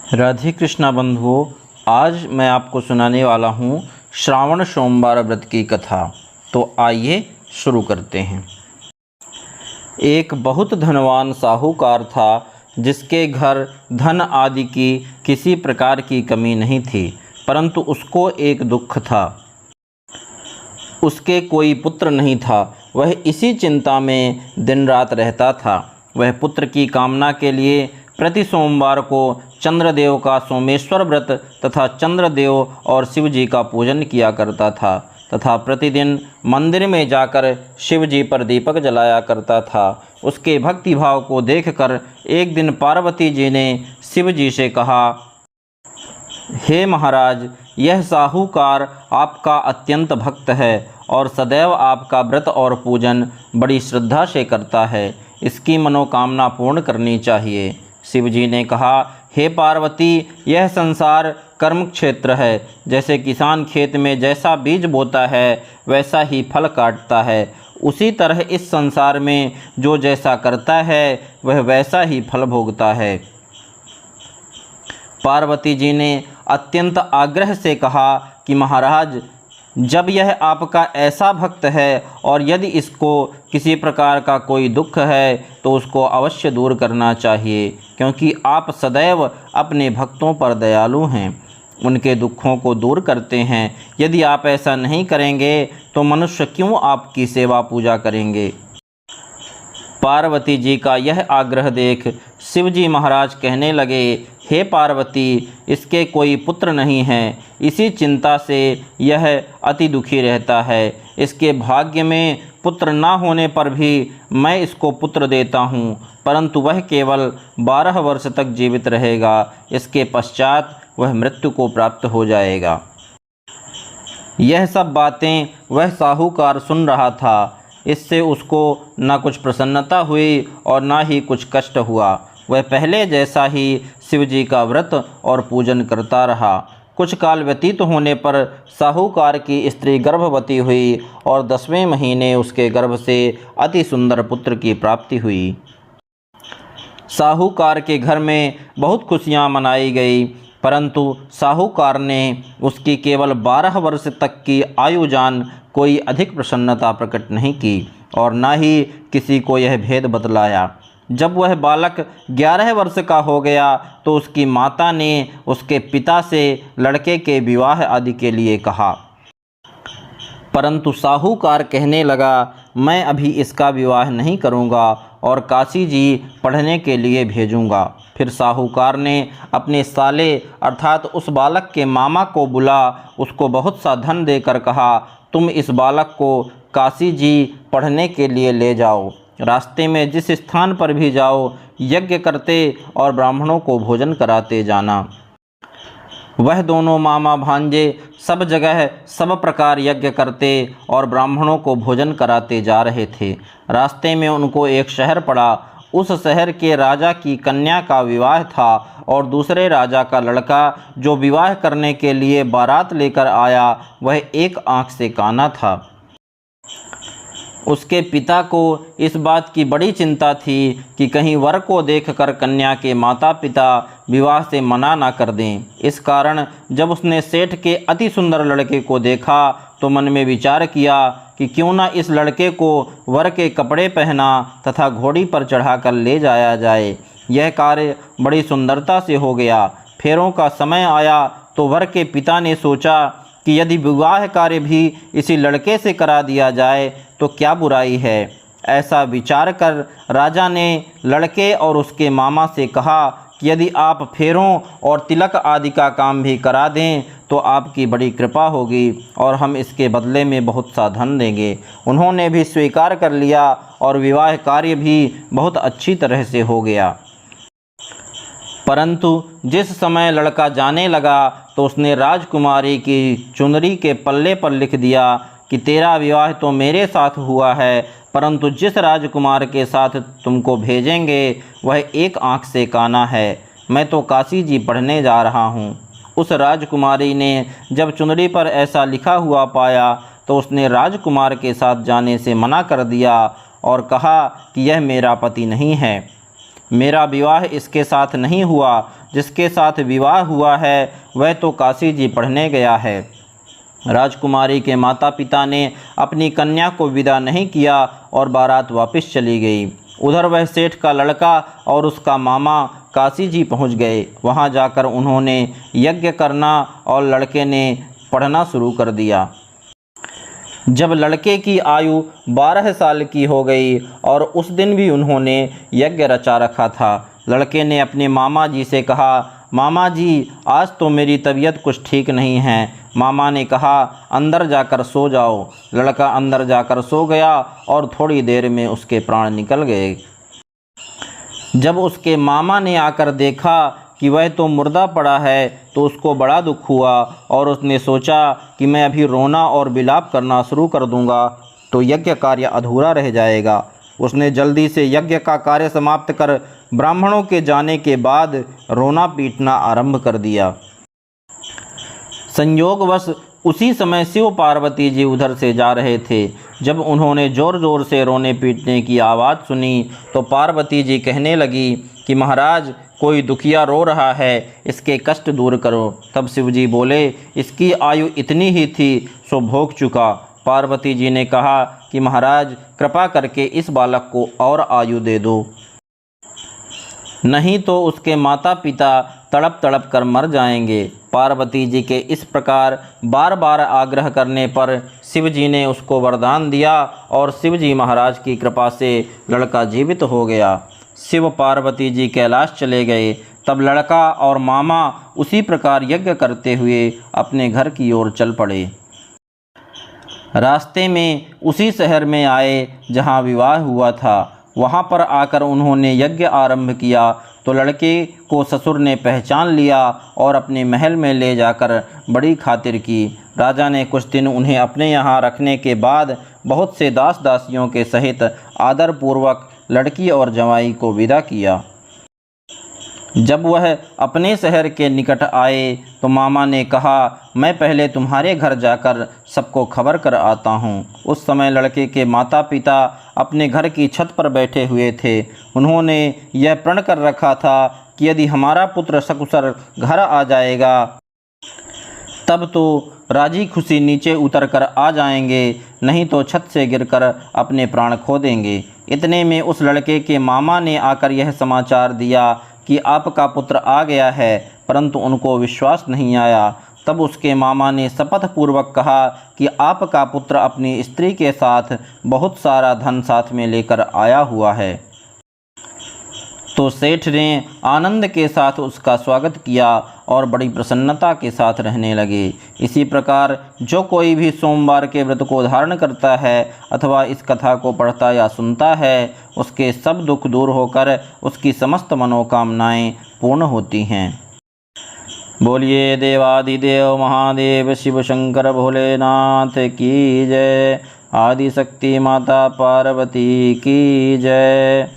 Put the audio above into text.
राधे कृष्णा बंधुओं, आज मैं आपको सुनाने वाला हूँ श्रावण सोमवार व्रत की कथा। तो आइए शुरू करते हैं। एक बहुत धनवान साहूकार था, जिसके घर धन आदि की किसी प्रकार की कमी नहीं थी, परंतु उसको एक दुख था। उसके कोई पुत्र नहीं था। वह इसी चिंता में दिन रात रहता था। वह पुत्र की कामना के लिए प्रति सोमवार को चंद्रदेव का सोमेश्वर व्रत तथा चंद्रदेव और शिव जी का पूजन किया करता था तथा प्रतिदिन मंदिर में जाकर शिव जी पर दीपक जलाया करता था। उसके भक्तिभाव को देखकर एक दिन पार्वती जी ने शिव जी से कहा, हे महाराज, यह साहूकार आपका अत्यंत भक्त है और सदैव आपका व्रत और पूजन बड़ी श्रद्धा से करता है। इसकी मनोकामना पूर्ण करनी चाहिए। शिव जी ने कहा, हे पार्वती, यह संसार कर्म क्षेत्र है। जैसे किसान खेत में जैसा बीज बोता है वैसा ही फल काटता है, उसी तरह इस संसार में जो जैसा करता है वह वैसा ही फल भोगता है। पार्वती जी ने अत्यंत आग्रह से कहा कि महाराज, जब यह आपका ऐसा भक्त है और यदि इसको किसी प्रकार का कोई दुख है तो उसको अवश्य दूर करना चाहिए, क्योंकि आप सदैव अपने भक्तों पर दयालु हैं, उनके दुखों को दूर करते हैं। यदि आप ऐसा नहीं करेंगे तो मनुष्य क्यों आपकी सेवा पूजा करेंगे। पार्वती जी का यह आग्रह देख शिव जी महाराज कहने लगे, हे पार्वती, इसके कोई पुत्र नहीं है, इसी चिंता से यह अति दुखी रहता है। इसके भाग्य में पुत्र ना होने पर भी मैं इसको पुत्र देता हूँ, परंतु वह केवल 12 वर्ष तक जीवित रहेगा। इसके पश्चात वह मृत्यु को प्राप्त हो जाएगा। यह सब बातें वह साहूकार सुन रहा था। इससे उसको न कुछ प्रसन्नता हुई और न ही कुछ कष्ट हुआ। वह पहले जैसा ही शिव जी का व्रत और पूजन करता रहा। कुछ काल व्यतीत होने पर साहूकार की स्त्री गर्भवती हुई और 10वें महीने उसके गर्भ से अति सुंदर पुत्र की प्राप्ति हुई। साहूकार के घर में बहुत खुशियां मनाई गई, परंतु साहूकार ने उसकी केवल 12 वर्ष तक की आयु जान कोई अधिक प्रसन्नता प्रकट नहीं की और न ही किसी को यह भेद बतलाया। जब वह बालक 11 वर्ष का हो गया तो उसकी माता ने उसके पिता से लड़के के विवाह आदि के लिए कहा, परंतु साहूकार कहने लगा, मैं अभी इसका विवाह नहीं करूंगा और काशी जी पढ़ने के लिए भेजूंगा। फिर साहूकार ने अपने साले अर्थात उस बालक के मामा को बुला उसको बहुत सा धन देकर कहा, तुम इस बालक को काशी जी पढ़ने के लिए ले जाओ। रास्ते में जिस स्थान पर भी जाओ, यज्ञ करते और ब्राह्मणों को भोजन कराते जाना। वह दोनों मामा भांजे सब जगह सब प्रकार यज्ञ करते और ब्राह्मणों को भोजन कराते जा रहे थे। रास्ते में उनको एक शहर पड़ा। उस शहर के राजा की कन्या का विवाह था और दूसरे राजा का लड़का जो विवाह करने के लिए बारात लेकर आया वह एक आंख से काना था। उसके पिता को इस बात की बड़ी चिंता थी कि कहीं वर को देखकर कन्या के माता पिता विवाह से मना ना कर दें। इस कारण जब उसने सेठ के अति सुंदर लड़के को देखा तो मन में विचार किया कि क्यों ना इस लड़के को वर के कपड़े पहना तथा घोड़ी पर चढ़ाकर ले जाया जाए। यह कार्य बड़ी सुंदरता से हो गया। फेरों का समय आया तो वर के पिता ने सोचा कि यदि विवाह कार्य भी इसी लड़के से करा दिया जाए तो क्या बुराई है। ऐसा विचार कर राजा ने लड़के और उसके मामा से कहा कि यदि आप फेरों और तिलक आदि का काम भी करा दें तो आपकी बड़ी कृपा होगी और हम इसके बदले में बहुत सा धन देंगे। उन्होंने भी स्वीकार कर लिया और विवाह कार्य भी बहुत अच्छी तरह से हो गया। परंतु जिस समय लड़का जाने लगा तो उसने राजकुमारी की चुनरी के पल्ले पर लिख दिया कि तेरा विवाह तो मेरे साथ हुआ है, परंतु जिस राजकुमार के साथ तुमको भेजेंगे वह एक आंख से काना है। मैं तो काशी जी पढ़ने जा रहा हूँ। उस राजकुमारी ने जब चुनरी पर ऐसा लिखा हुआ पाया तो उसने राजकुमार के साथ जाने से मना कर दिया और कहा कि यह मेरा पति नहीं है। मेरा विवाह इसके साथ नहीं हुआ, जिसके साथ विवाह हुआ है वह तो काशी जी पढ़ने गया है। राजकुमारी के माता पिता ने अपनी कन्या को विदा नहीं किया और बारात वापस चली गई। उधर वह सेठ का लड़का और उसका मामा काशी जी पहुँच गए। वहाँ जाकर उन्होंने यज्ञ करना और लड़के ने पढ़ना शुरू कर दिया। जब लड़के की आयु 12 साल की हो गई और उस दिन भी उन्होंने यज्ञ रचा रखा था, लड़के ने अपने मामा जी से कहा, मामा जी आज तो मेरी तबीयत कुछ ठीक नहीं है। मामा ने कहा, अंदर जाकर सो जाओ। लड़का अंदर जाकर सो गया और थोड़ी देर में उसके प्राण निकल गए। जब उसके मामा ने आकर देखा कि वह तो मुर्दा पड़ा है तो उसको बड़ा दुख हुआ और उसने सोचा कि मैं अभी रोना और विलाप करना शुरू कर दूंगा तो यज्ञ कार्य अधूरा रह जाएगा। उसने जल्दी से यज्ञ का कार्य समाप्त कर ब्राह्मणों के जाने के बाद रोना पीटना आरंभ कर दिया। संयोगवश उसी समय शिव पार्वती जी उधर से जा रहे थे। जब उन्होंने ज़ोर ज़ोर से रोने पीटने की आवाज़ सुनी तो पार्वती जी कहने लगी कि महाराज कोई दुखिया रो रहा है, इसके कष्ट दूर करो। तब शिव जी बोले, इसकी आयु इतनी ही थी सो भोग चुका। पार्वती जी ने कहा कि महाराज कृपा करके इस बालक को और आयु दे दो, नहीं तो उसके माता पिता तड़प तड़प कर मर जाएंगे। पार्वती जी के इस प्रकार बार बार आग्रह करने पर शिव जी ने उसको वरदान दिया और शिव जी महाराज की कृपा से लड़का जीवित हो गया। शिव पार्वती जी कैलाश चले गए। तब लड़का और मामा उसी प्रकार यज्ञ करते हुए अपने घर की ओर चल पड़े। रास्ते में उसी शहर में आए जहाँ विवाह हुआ था। वहाँ पर आकर उन्होंने यज्ञ आरंभ किया तो लड़के को ससुर ने पहचान लिया और अपने महल में ले जाकर बड़ी खातिर की। राजा ने कुछ दिन उन्हें अपने यहाँ रखने के बाद बहुत से दास दासियों के सहित आदरपूर्वक लड़की और जवाई को विदा किया। जब वह अपने शहर के निकट आए तो मामा ने कहा, मैं पहले तुम्हारे घर जाकर सबको खबर कर आता हूँ। उस समय लड़के के माता पिता अपने घर की छत पर बैठे हुए थे। उन्होंने यह प्रण कर रखा था कि यदि हमारा पुत्र सकुशल घर आ जाएगा तब तो राजी खुशी नीचे उतर कर आ जाएंगे, नहीं तो छत से गिरकर अपने प्राण खो देंगे। इतने में उस लड़के के मामा ने आकर यह समाचार दिया कि आपका पुत्र आ गया है, परंतु उनको विश्वास नहीं आया। तब उसके मामा ने शपथ पूर्वक कहा कि आपका पुत्र अपनी स्त्री के साथ बहुत सारा धन साथ में लेकर आया हुआ है। तो सेठ ने आनंद के साथ उसका स्वागत किया और बड़ी प्रसन्नता के साथ रहने लगे। इसी प्रकार जो कोई भी सोमवार के व्रत को धारण करता है अथवा इस कथा को पढ़ता या सुनता है, उसके सब दुख दूर होकर उसकी समस्त मनोकामनाएं पूर्ण होती हैं। बोलिए देवादिदेव महादेव शिव शंकर भोलेनाथ की जय। आदि शक्ति माता पार्वती की जय।